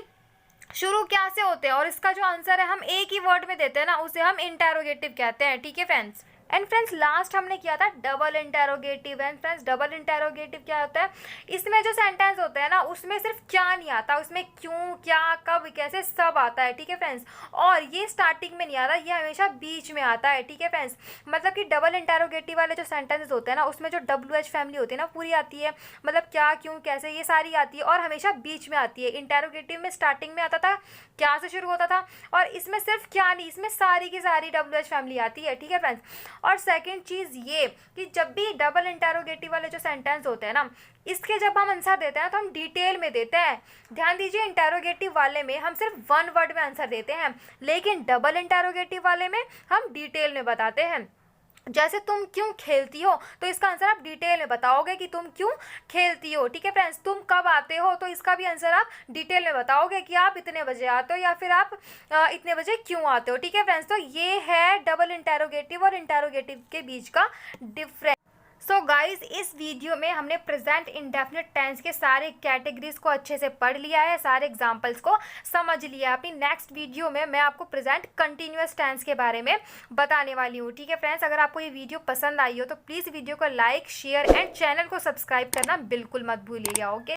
शुरू क्या से होते हैं और इसका जो आंसर है हम एक ही वर्ड में देते हैं ना, उसे हम इंटेरोगेटिव कहते हैं। ठीक है फ्रेंड्स, एंड फ्रेंड्स लास्ट हमने किया था double interrogative. And friends, double interrogative क्या होता है, इसमें जो सेंटेंस होते हैं ना उसमें सिर्फ क्या नहीं आता, उसमें क्यों, क्या, कब, कैसे सब आता है। ठीक है फ्रेंड्स, और ये स्टार्टिंग में नहीं आता, ये हमेशा बीच में आता है। ठीक है फ्रेंड्स, मतलब कि डबल इंटेरोगेटिव वाले जो सेंटेंसेस होते हैं ना उसमें जो WH फैमिली होती है ना पूरी आती है, मतलब क्या, क्यों, कैसे, ये सारी आती है, और हमेशा बीच में आती है। इंटेरोगेटिव में स्टार्टिंग में आता था, क्या से शुरू होता था, और इसमें सिर्फ क्या नहीं, इसमें सारी की सारी WH फैमिली आती है। ठीक है फ्रेंड्स, और सेकंड चीज़ ये कि जब भी डबल इंटेरोगेटिव वाले जो सेंटेंस होते हैं ना, इसके जब हम आंसर देते हैं तो हम डिटेल में देते हैं। ध्यान दीजिए, इंटेरोगेटिव वाले में हम सिर्फ 1 वर्ड में आंसर देते हैं, लेकिन डबल इंटेरोगेटिव वाले में हम डिटेल में बताते हैं। जैसे तुम क्यों खेलती हो, तो इसका आंसर आप डिटेल में बताओगे कि तुम क्यों खेलती हो। ठीक है फ्रेंड्स, तुम कब आते हो, तो इसका भी आंसर आप डिटेल में बताओगे कि आप इतने बजे आते हो, या फिर आप इतने बजे क्यों आते हो। ठीक है फ्रेंड्स, तो ये है डबल इंटेरोगेटिव और इंटेरोगेटिव के बीच का डिफरेंस। सो गाइज, इस वीडियो में हमने प्रेजेंट इंडेफिनिट टेंस के सारे कैटेगरीज को अच्छे से पढ़ लिया है, सारे एग्जांपल्स को समझ लिया है। अपनी नेक्स्ट वीडियो में मैं आपको प्रेजेंट कंटिन्यूअस टेंस के बारे में बताने वाली हूँ। ठीक है फ्रेंड्स, अगर आपको ये वीडियो पसंद आई हो तो प्लीज़ वीडियो को लाइक, शेयर एंड चैनल को सब्सक्राइब करना बिल्कुल मत भूलिएगा। ओके।